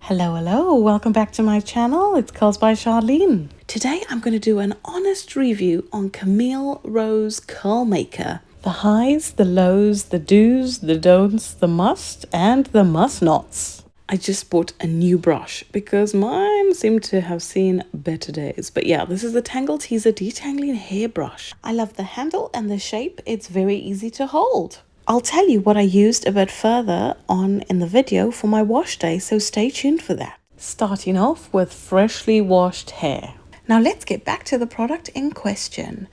Hello, welcome back to my channel. It's Curls by Charlene. Today I'm going to do an honest review on Camille Rose Curl Maker. The highs, the lows, the do's, the don'ts, the must and the must nots. I just bought a new brush because mine seemed to have seen better days. But yeah, this is the Tangle Teaser Detangling Hairbrush. I love the handle and the shape. It's very easy to hold. I'll tell you what I used a bit further on in the video for my wash day, so stay tuned for that. Starting off with freshly washed hair. Now let's get back to the product in question.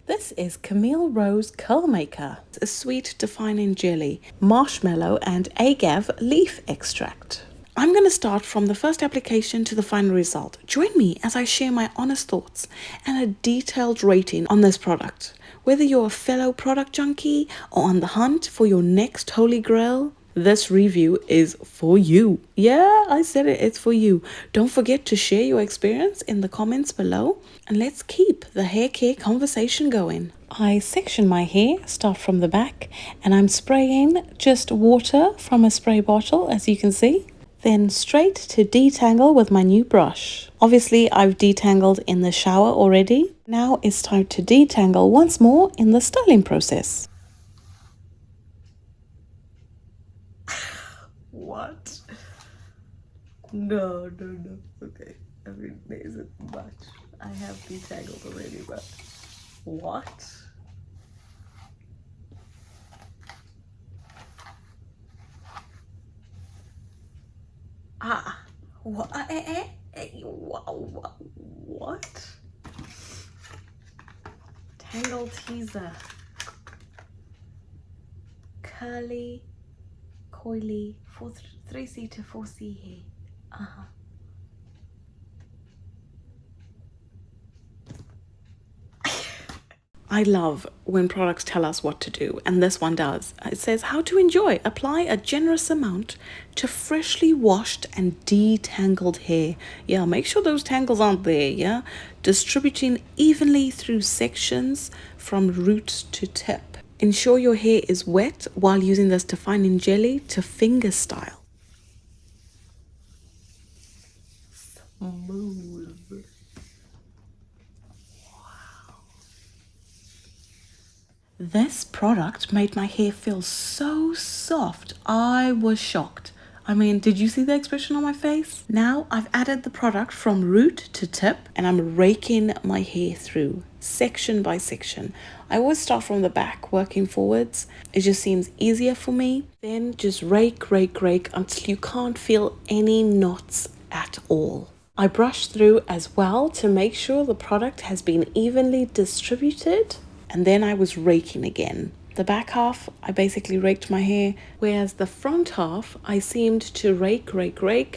This is Camille Rose Curl Maker. It's a sweet defining jelly, marshmallow and agave leaf extract. I'm going to start from the first application to the final result. Join me as I share my honest thoughts and a detailed rating on this product. Whether you're a fellow product junkie or on the hunt for your next holy grail, this review is for you. Yeah, I said it, it's for you. Don't forget to share your experience in the comments below and let's keep the hair care conversation going. I section my hair, start from the back, and I'm spraying just water from a spray bottle, as you can see. Then straight to detangle with my new brush. Obviously, I've detangled in the shower already. Now it's time to detangle once more in the styling process. What? No. Okay, I mean, there isn't much. I have detangled already, but what? What? What? Tangle Teaser. Curly, coily, 3C to 4C hair. I love when products tell us what to do, and this one does. It says how to enjoy. Apply a generous amount to freshly washed and detangled hair. Yeah, make sure those tangles aren't there, yeah? Distributing evenly through sections from root to tip. Ensure your hair is wet while using this defining jelly to finger style. Smooth. This product made my hair feel so soft. I was shocked. I mean, did you see the expression on my face? Now I've added the product from root to tip and I'm raking my hair through section by section. I always start from the back working forwards. It just seems easier for me. Then just rake until you can't feel any knots at all. I brush through as well to make sure the product has been evenly distributed. And then I was raking again. The back half, I basically raked my hair, whereas the front half, I seemed to rake,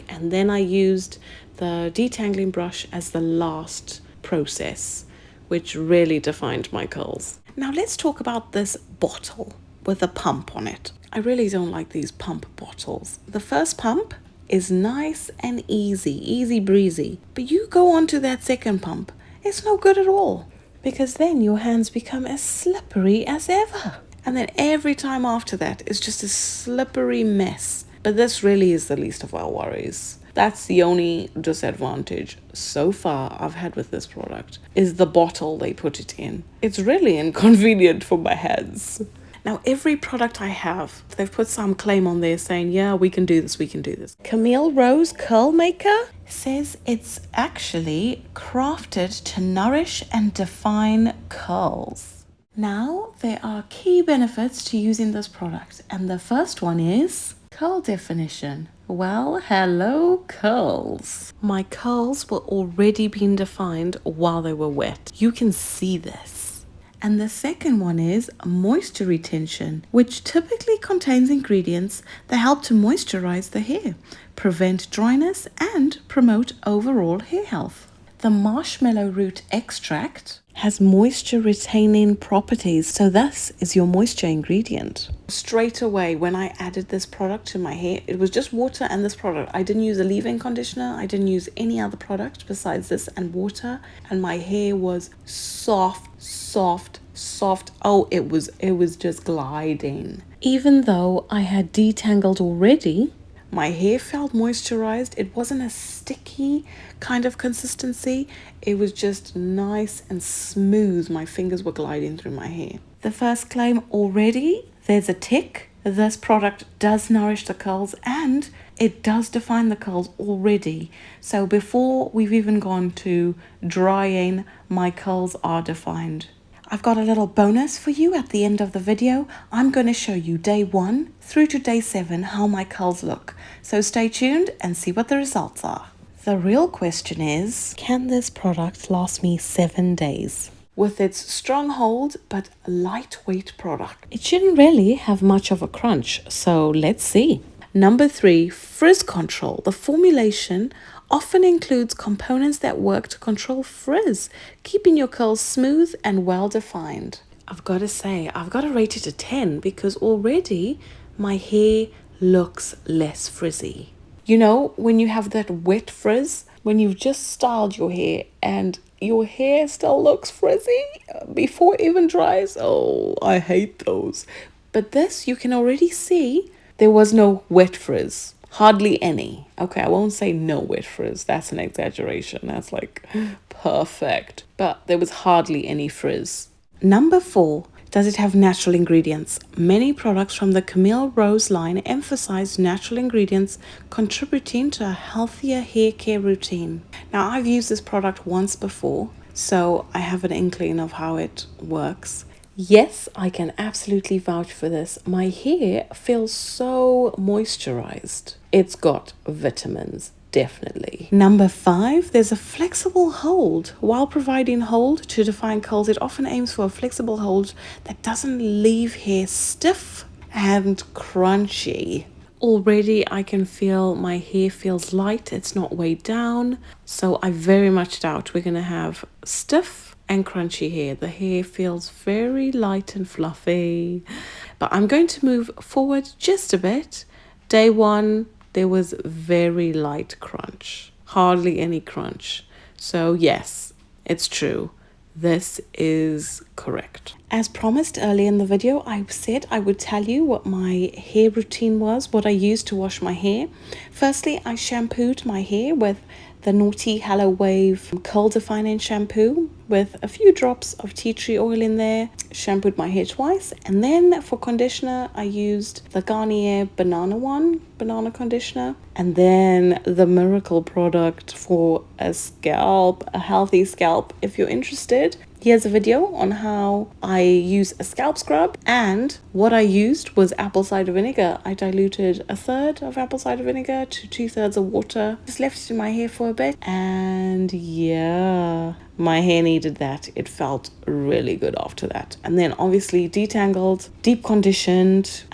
and then I used the detangling brush as the last process, which really defined my curls. Now let's talk about this bottle with a pump on it. I really don't like these pump bottles. The first pump is nice and easy breezy, but you go on to that second pump, it's no good at all. Because then your hands become as slippery as ever. And then every time after that, it's just a slippery mess. But this really is the least of our worries. That's the only disadvantage so far I've had with this product, is the bottle they put it in. It's really inconvenient for my hands. Now, every product I have, they've put some claim on there saying, yeah, we can do this. Camille Rose Curl Maker says it's actually crafted to nourish and define curls. Now, there are key benefits to using this product, and the first one is curl definition. Well, hello curls. My curls were already being defined while they were wet. You can see this. And the second one is moisture retention, which typically contains ingredients that help to moisturize the hair, prevent dryness, and promote overall hair health. The marshmallow root extract has moisture retaining properties, so this is your moisture ingredient. Straight away when I added this product to my hair, it was just water and this product. I didn't use a leave-in conditioner, I didn't use any other product besides this and water, and my hair was soft. Oh, it was just gliding. Even though I had detangled already, My hair felt moisturized. It wasn't a sticky kind of consistency. It was just nice and smooth. My fingers were gliding through my hair. The first claim already, there's a tick. This product does nourish the curls and it does define the curls already. So before we've even gone to drying, my curls are defined. I've got a little bonus for you at the end of the video. I'm going to show you day 1 through to day 7 how my curls look. So stay tuned and see what the results are. The real question is, can this product last me 7 days? With its strong hold but lightweight product, it shouldn't really have much of a crunch. So let's see. Number 3, frizz control. The formulation often includes components that work to control frizz, keeping your curls smooth and well defined. I've got to say, I've got to rate it a 10 because already my hair looks less frizzy. You know, when you have that wet frizz, when you've just styled your hair and your hair still looks frizzy before it even dries. Oh, I hate those. But this, you can already see there was no wet frizz. Hardly any. Okay, I won't say no wet frizz. That's an exaggeration. That's like perfect. But there was hardly any frizz. Number 4. Does it have natural ingredients? Many products from the Camille Rose line emphasize natural ingredients contributing to a healthier hair care routine. Now, I've used this product once before, so I have an inkling of how it works. Yes, I can absolutely vouch for this. My hair feels so moisturized. It's got vitamins, definitely. Number 5, there's a flexible hold. While providing hold to define curls, it often aims for a flexible hold that doesn't leave hair stiff and crunchy. Already I can feel my hair feels light. It's not weighed down. So I very much doubt we're going to have stiff and crunchy hair. The hair feels very light and fluffy. But I'm going to move forward just a bit. Day 1, there was very light crunch. Hardly any crunch. So yes, it's true. This is correct. As promised earlier in the video, I said I would tell you what my hair routine was, what I used to wash my hair. Firstly, I shampooed my hair with the Naughty Hello Wave curl defining shampoo with a few drops of tea tree oil in there. Shampooed my hair twice, and then for conditioner I used the Garnier banana conditioner, and then the Miracle product for a healthy scalp. If you're interested, here's a video on how I use a scalp scrub, and what I used was apple cider vinegar. I diluted 1/3 of apple cider vinegar to 2/3 of water. Just left it in my hair for a bit, and yeah, my hair needed that. It felt really good after that. And then obviously detangled, deep conditioned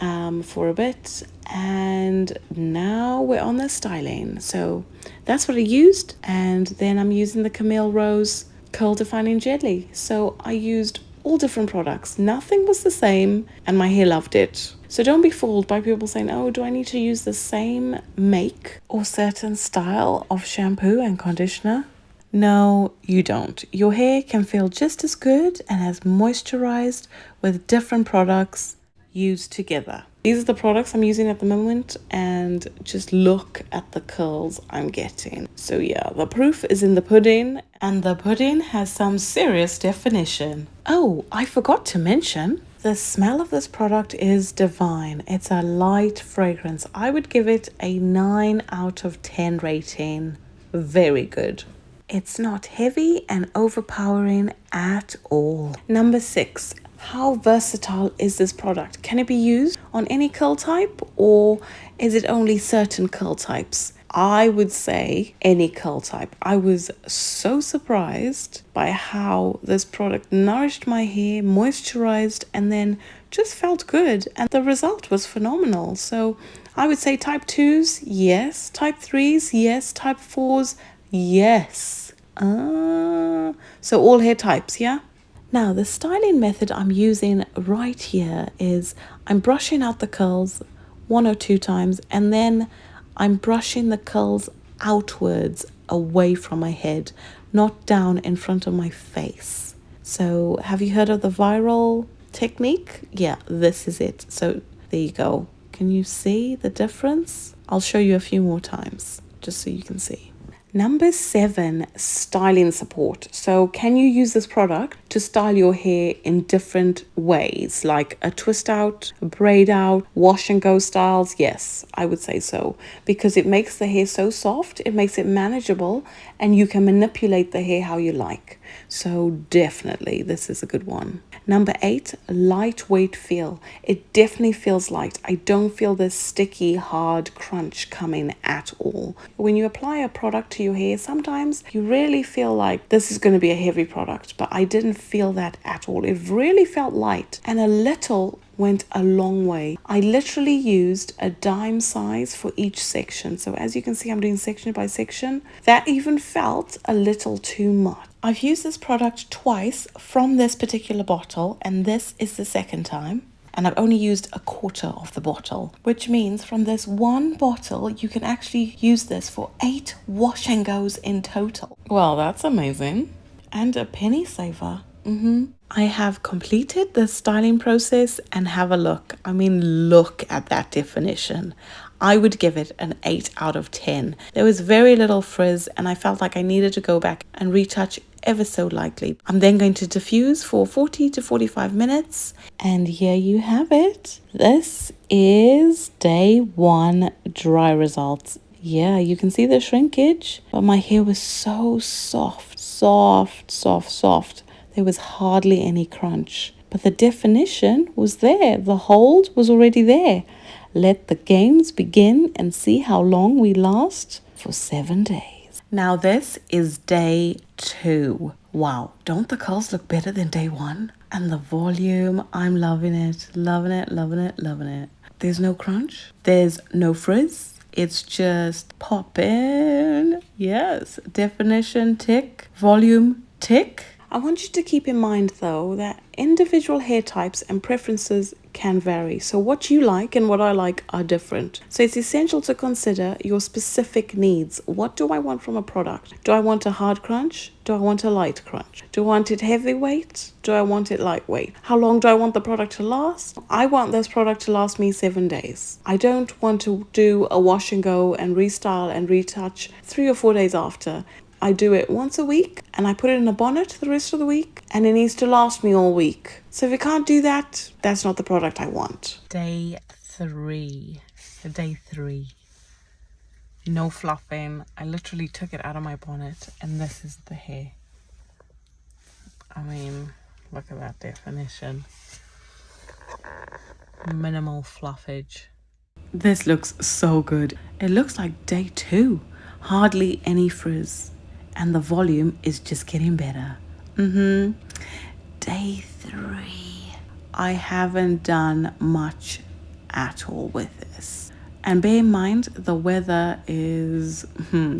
for a bit, and now we're on the styling. So that's what I used, and then I'm using the Camille Rose curl defining jelly. So I used all different products. Nothing was the same, and my hair loved it. So don't be fooled by people saying, oh, do I need to use the same make or certain style of shampoo and conditioner? No, you don't. Your hair can feel just as good and as moisturized with different products used together. These are the products I'm using at the moment, and just look at the curls I'm getting. So yeah, the proof is in the pudding, and the pudding has some serious definition. Oh, I forgot to mention, the smell of this product is divine. It's a light fragrance. I would give it a 9 out of 10 rating. Very good. It's not heavy and overpowering at all. Number 6. How versatile is this product? Can it be used on any curl type, or is it only certain curl types? I would say any curl type. I was so surprised by how this product nourished my hair, moisturized, and then just felt good. And the result was phenomenal. So I would say type 2s, yes. Type 3s, yes. Type 4s, yes. So all hair types, yeah? Now, the styling method I'm using right here is I'm brushing out the curls 1 or 2 times, and then I'm brushing the curls outwards away from my head, not down in front of my face. So have you heard of the viral technique? Yeah, this is it. So there you go. Can you see the difference? I'll show you a few more times just so you can see. Number 7, styling support. So can you use this product to style your hair in different ways, like a twist out, a braid out, wash and go styles? Yes, I would say so, because it makes the hair so soft, it makes it manageable, and you can manipulate the hair how you like. So definitely this is a good one. Number 8, lightweight feel. It definitely feels light. I don't feel this sticky, hard crunch coming at all. When you apply a product to your hair, sometimes you really feel like this is going to be a heavy product, but I didn't feel that at all. It really felt light, and a little went a long way. I literally used a dime size for each section. So as you can see, I'm doing section by section. That even felt a little too much. I've used this product twice from this particular bottle, and this is the second time. And I've only used a quarter of the bottle, which means from this one bottle, you can actually use this for 8 wash and goes in total. Well, that's amazing. And a penny saver. I have completed the styling process, and have a look. I mean, look at that definition. I would give it an 8 out of 10. There was very little frizz, and I felt like I needed to go back and retouch ever so lightly. I'm then going to diffuse for 40 to 45 minutes, and here you have it. This is day 1 dry results. Yeah, you can see the shrinkage, but my hair was so soft. There was hardly any crunch, but the definition was there. The hold was already there. Let the games begin and see how long we last for 7 days. Now this is day 2. Wow, don't the curls look better than day 1? And the volume, I'm loving it. There's no crunch. There's no frizz. It's just popping. Yes, definition tick, volume tick. I want you to keep in mind though that individual hair types and preferences can vary. So what you like and what I like are different. So it's essential to consider your specific needs. What do I want from a product? Do I want a hard crunch? Do I want a light crunch? Do I want it heavyweight? Do I want it lightweight? How long do I want the product to last? I want this product to last me 7 days. I don't want to do a wash and go and restyle and retouch 3 or 4 days after. I do it once a week, and I put it in a bonnet the rest of the week, and it needs to last me all week. So if you can't do that, that's not the product I want. Day 3. No fluffing. I literally took it out of my bonnet, and this is the hair. I mean, look at that definition. Minimal fluffage. This looks so good. It looks like day 2. Hardly any frizz. And the volume is just getting better. Day 3. I haven't done much at all with this. And bear in mind, the weather is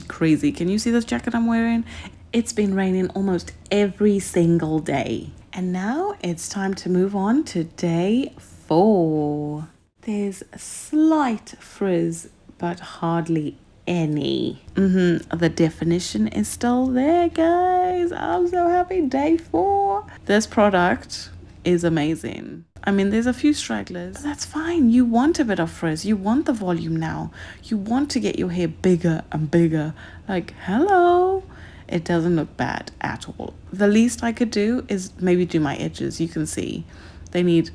crazy. Can you see this jacket I'm wearing? It's been raining almost every single day. And now it's time to move on to day 4. There's slight frizz, but hardly any. The definition is still there, guys. I'm so happy. Day 4. This product is amazing. I mean, there's a few stragglers, but that's fine. You want a bit of frizz. You want the volume now. You want to get your hair bigger and bigger. Like, hello. It doesn't look bad at all. The least I could do is maybe do my edges. You can see they need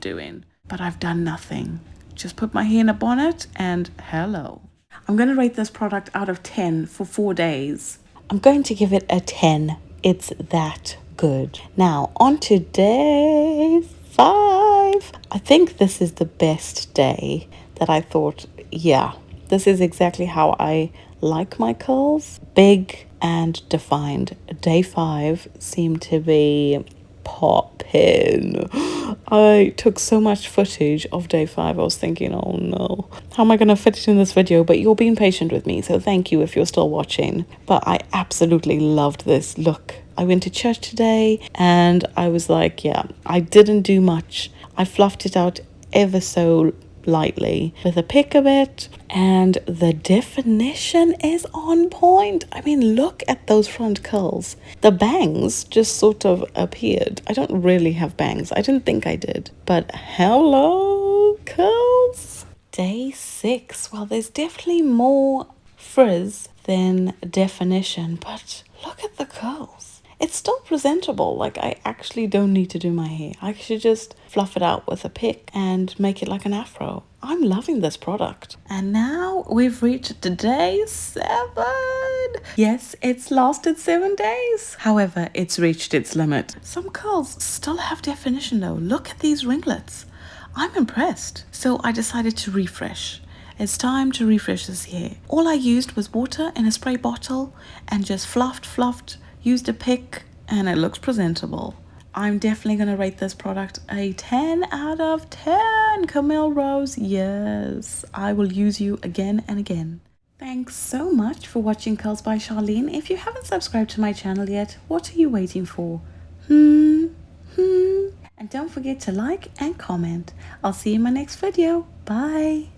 doing, but I've done nothing. Just put my hair in a bonnet and hello. I'm going to rate this product out of 10 for 4 days. I'm going to give it a 10. It's that good. Now, on to day 5. I think this is the best day that I thought, yeah, this is exactly how I like my curls. Big and defined. Day 5 seemed to be popping. I took so much footage of day 5. I was thinking, oh no, how am I going to fit it in this video? But you're being patient with me, so thank you if you're still watching. But I absolutely loved this look. I went to church today and I was like, yeah, I didn't do much. I fluffed it out ever so lightly with a pick a bit, and the definition is on point. I mean, look at those front curls. The bangs just sort of appeared. I don't really have bangs. I didn't think I did, but hello curls. Day 6. Well, there's definitely more frizz than definition, but look at the curls. It's still presentable. Like, I actually don't need to do my hair. I should just fluff it out with a pick and make it like an afro. I'm loving this product. And now we've reached day 7. Yes, it's lasted 7 days. However, it's reached its limit. Some curls still have definition though. Look at these ringlets. I'm impressed. So I decided to refresh. It's time to refresh this hair. All I used was water in a spray bottle and just fluffed, used a pick, and it looks presentable. I'm definitely going to rate this product a 10 out of 10. Camille Rose, yes. I will use you again and again. Thanks so much for watching Curls by Charlene. If you haven't subscribed to my channel yet, what are you waiting for? And don't forget to like and comment. I'll see you in my next video. Bye.